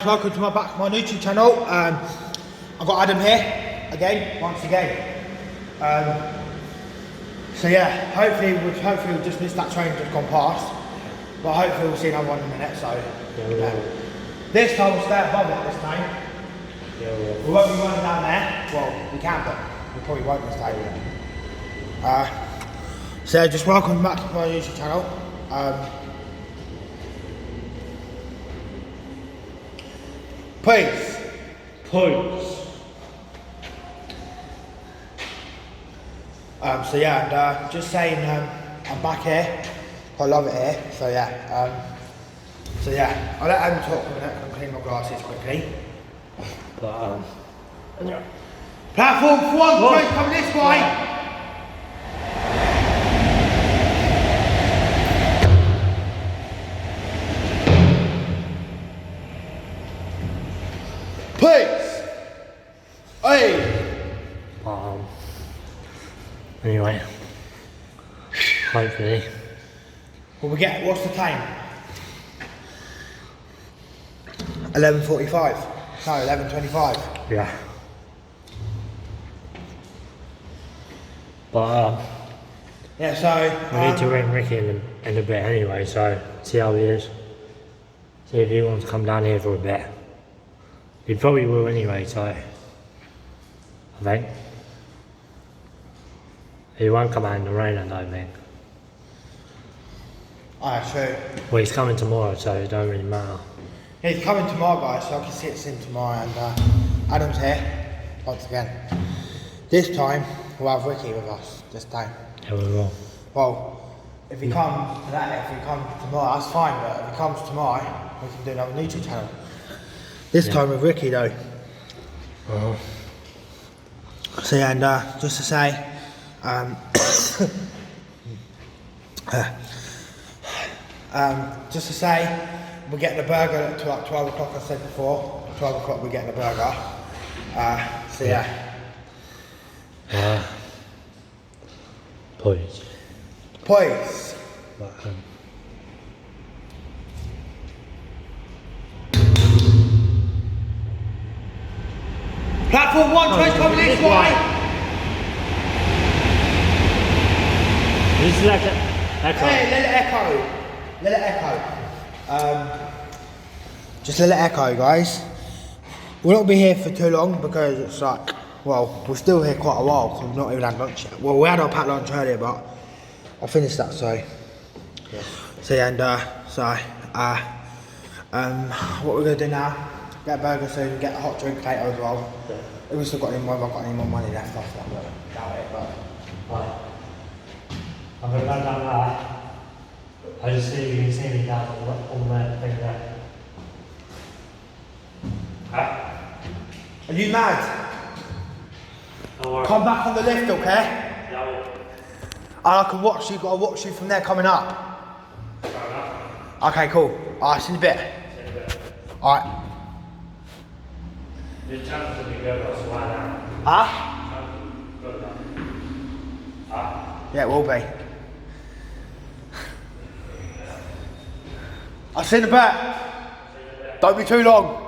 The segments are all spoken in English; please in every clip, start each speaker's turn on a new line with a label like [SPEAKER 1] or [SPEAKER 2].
[SPEAKER 1] Welcome to my YouTube channel. I've got Adam here again, once again. So yeah, hopefully we'll just miss that train just gone past, but hopefully we'll see another one in a minute. So yeah. This time we'll stay above it this time. Yeah, we won't be running down there. Well, we can, but we probably won't this time. So just welcome back to my YouTube channel. Please. So yeah, and just saying, I'm back here. I love it here. So yeah, I'll let Adam talk for a minute and clean my glasses quickly.
[SPEAKER 2] But yeah.
[SPEAKER 1] Platform 1, train coming this way. Please. Hey.
[SPEAKER 2] Anyway, hopefully.
[SPEAKER 1] Well, what's the time? 11:45. No, 11:25.
[SPEAKER 2] Yeah. But
[SPEAKER 1] yeah, so
[SPEAKER 2] we need to ring Ricky in a bit anyway. So see how he is. See if he wants to come down here for a bit. He probably will anyway. So I think he won't come out in the rain. I don't think.
[SPEAKER 1] Alright, true.
[SPEAKER 2] Well, he's coming tomorrow, so it don't really matter.
[SPEAKER 1] Yeah, he's coming tomorrow, guys, so I can see him tomorrow, and Adam's here, once again. This time, we'll have Ricky with us, this time.
[SPEAKER 2] Yeah, we will.
[SPEAKER 1] Well, if he comes tomorrow, that's fine, but if he comes tomorrow, we can do another YouTube channel. This time with Ricky, though. So yeah, and just to say, we're getting a burger at 12 o'clock, I said before. 12 o'clock we're getting a burger. So yeah.
[SPEAKER 2] Please.
[SPEAKER 1] Please.
[SPEAKER 2] But,
[SPEAKER 1] Platform 1, train coming this way.
[SPEAKER 2] Just let it echo.
[SPEAKER 1] Hey, let it echo. Let it echo. Just let it echo, guys. We'll not be here for too long because it's like, well, we're still here quite a while because we've not even had lunch yet. Well, we had our packed lunch earlier, but I finished that, so. Yeah. So yeah, and what we're gonna do now? Get a burger soon, get a hot drink later as well. Yeah. If we've still got any more, I've got any more money left off that, but doubt it, but.
[SPEAKER 2] Right. I'm going to go down there. I just see you can see me down on that thing there.
[SPEAKER 1] Are you mad?
[SPEAKER 2] Don't worry.
[SPEAKER 1] Come back on the lift, okay?
[SPEAKER 2] Yeah, I will.
[SPEAKER 1] And I can watch you, I'll watch you from there coming up.
[SPEAKER 2] Fair enough.
[SPEAKER 1] Okay, cool. Alright, see you in a bit.
[SPEAKER 2] See you in a bit.
[SPEAKER 1] Alright.
[SPEAKER 2] The chance to be good, I'll swear down.
[SPEAKER 1] Huh?
[SPEAKER 2] Good enough. Huh?
[SPEAKER 1] Yeah, it will be. I'll see you in a bit. Don't be too long.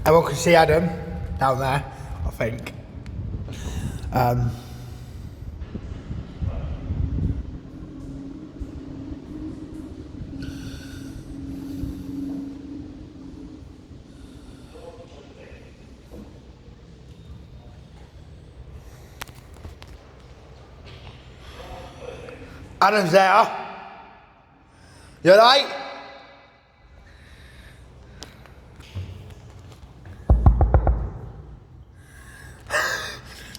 [SPEAKER 1] Everyone can see Adam down there, I think. Adam's there. You alright?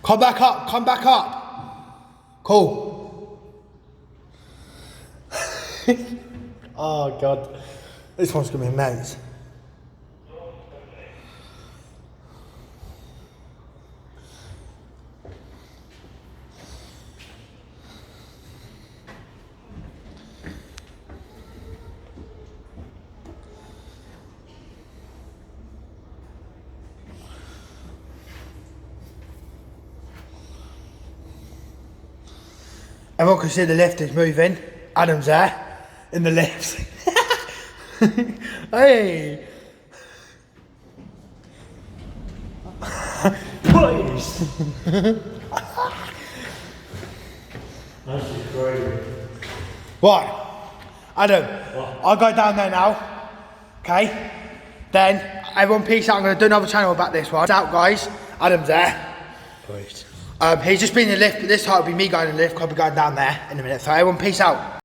[SPEAKER 1] Come back up, come back up. Cool. Oh God. This one's gonna be immense. Everyone can see the lift is moving. Adam's there in the lift. Hey!
[SPEAKER 2] Please! That's just crazy.
[SPEAKER 1] Right, Adam,
[SPEAKER 2] What?
[SPEAKER 1] I'll go down there now, okay? Then, everyone peace out, I'm going to do another channel about this one. Peace out, guys. Adam's there.
[SPEAKER 2] Please.
[SPEAKER 1] He's just been in the lift, but this time it'll be me going in the lift, 'cause I'll be going down there in a minute. So everyone peace out.